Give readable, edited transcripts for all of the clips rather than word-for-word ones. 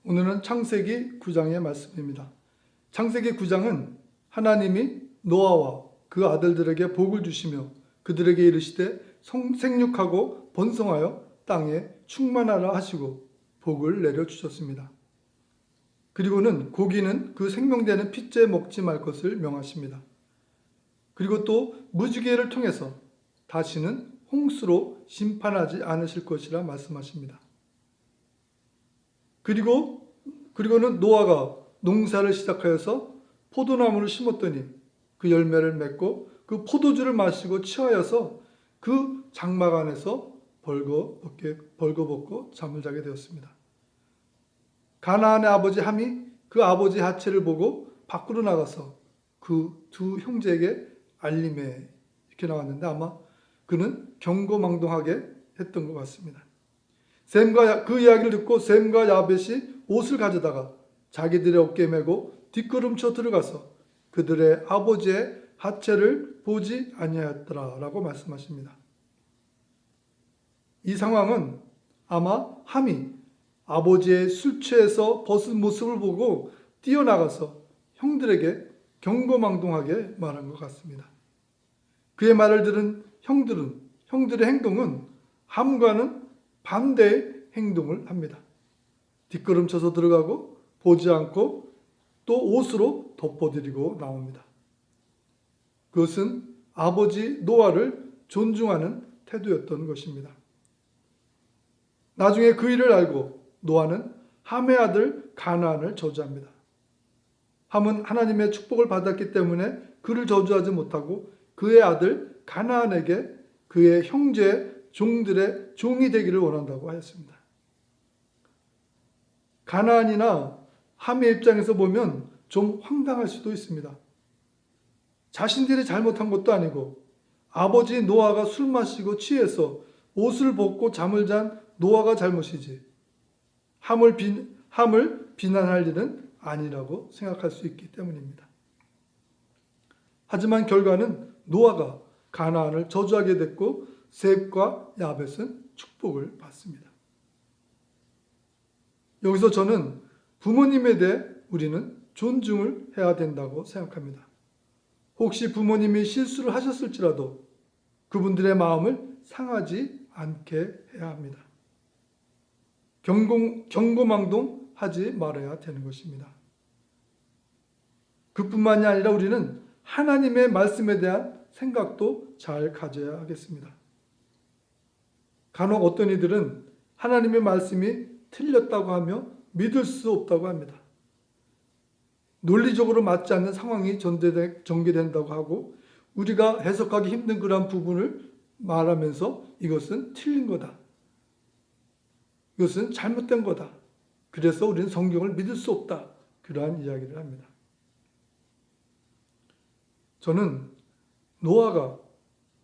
오늘은 창세기 9장의 말씀입니다. 창세기 9장은 하나님이 노아와 그 아들들에게 복을 주시며 그들에게 이르시되 생육하고 번성하여 땅에 충만하라 하시고 복을 내려주셨습니다. 그리고는 고기는 그 생명되는 핏째 먹지 말 것을 명하십니다. 그리고 또 무지개를 통해서 다시는 홍수로 심판하지 않으실 것이라 말씀하십니다. 그리고는 노아가 농사를 시작하여서 포도나무를 심었더니 그 열매를 맺고 그 포도주를 마시고 취하여서 그 장막 안에서 벌거벗고 잠을 자게 되었습니다. 가나안의 아버지 함이 그 아버지 하체를 보고 밖으로 나가서 그 두 형제에게 알림해 이렇게 나왔는데 아마 그는 경고망동하게 했던 것 같습니다. 그 이야기를 듣고 셈과 야벳이 옷을 가져다가 자기들의 어깨에 메고 뒷걸음쳐 들어가서 그들의 아버지의 하체를 보지 아니하였더라라고 말씀하십니다. 이 상황은 아마 함이 아버지의 술 취해서 벗은 모습을 보고 뛰어나가서 형들에게 경고망동하게 말한 것 같습니다. 그의 말을 들은 형들의 행동은 함과는 반대의 행동을 합니다. 뒷걸음쳐서 들어가고 보지 않고 또 옷으로 덮어드리고 나옵니다. 그것은 아버지 노아를 존중하는 태도였던 것입니다. 나중에 그 일을 알고 노아는 함의 아들 가나안을 저주합니다. 함은 하나님의 축복을 받았기 때문에 그를 저주하지 못하고 그의 아들 가나안에게 그의 형제 종들의 종이 되기를 원한다고 하였습니다. 가나안이나 함의 입장에서 보면 좀 황당할 수도 있습니다. 자신들이 잘못한 것도 아니고 아버지 노아가 술 마시고 취해서 옷을 벗고 잠을 잔 노아가 잘못이지 함을 비난할 일은 아니라고 생각할 수 있기 때문입니다. 하지만 결과는 노아가 가나안을 저주하게 됐고 셈과 야벳은 축복을 받습니다. 여기서 저는 부모님에 대해 우리는 존중을 해야 된다고 생각합니다. 혹시 부모님이 실수를 하셨을지라도 그분들의 마음을 상하지 않게 해야 합니다. 경고망동 하지 말아야 되는 것입니다. 그뿐만이 아니라 우리는 하나님의 말씀에 대한 생각도 잘 가져야 하겠습니다. 간혹 어떤 이들은 하나님의 말씀이 틀렸다고 하며 믿을 수 없다고 합니다. 논리적으로 맞지 않는 상황이 전개된다고 하고 우리가 해석하기 힘든 그러한 부분을 말하면서 이것은 틀린 거다. 이것은 잘못된 거다. 그래서 우리는 성경을 믿을 수 없다. 그러한 이야기를 합니다. 저는 노아가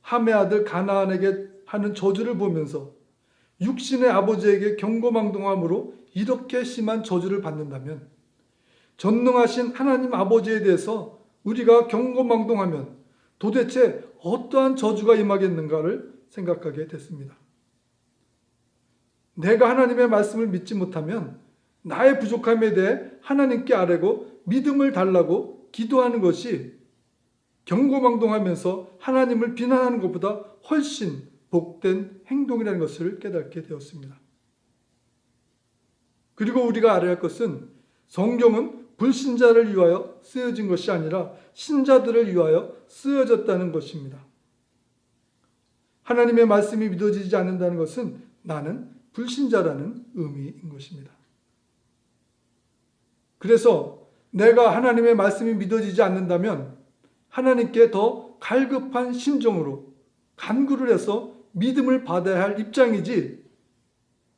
함의 아들 가나안에게 하는 저주를 보면서 육신의 아버지에게 경고망동함으로 이렇게 심한 저주를 받는다면 전능하신 하나님 아버지에 대해서 우리가 경고망동하면 도대체 어떠한 저주가 임하겠는가를 생각하게 됐습니다. 내가 하나님의 말씀을 믿지 못하면 나의 부족함에 대해 하나님께 아뢰고 믿음을 달라고 기도하는 것이 경고망동하면서 하나님을 비난하는 것보다 훨씬 복된 행동이라는 것을 깨닫게 되었습니다. 그리고 우리가 알아야 할 것은 성경은 불신자를 위하여 쓰여진 것이 아니라 신자들을 위하여 쓰여졌다는 것입니다. 하나님의 말씀이 믿어지지 않는다는 것은 나는 불신자라는 의미인 것입니다. 그래서 내가 하나님의 말씀이 믿어지지 않는다면 하나님께 더 갈급한 심정으로 간구를 해서 믿음을 받아야 할 입장이지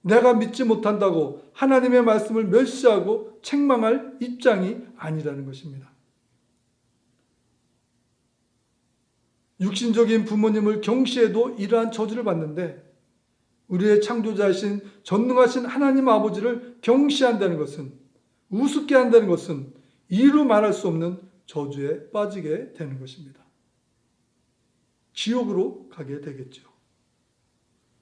내가 믿지 못한다고 하나님의 말씀을 멸시하고 책망할 입장이 아니라는 것입니다. 육신적인 부모님을 경시해도 이러한 저주를 받는데 우리의 창조자이신 전능하신 하나님 아버지를 경시한다는 것은 우습게 한다는 것은 이루 말할 수 없는 저주에 빠지게 되는 것입니다. 지옥으로 가게 되겠죠.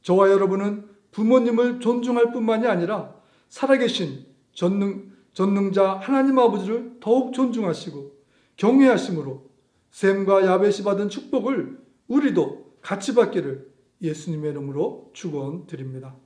저와 여러분은 부모님을 존중할 뿐만이 아니라 살아계신 전능자 하나님 아버지를 더욱 존중하시고 경외하심으로 셈과 야벳이 받은 축복을 우리도 같이 받기를 예수님의 이름으로 축원드립니다.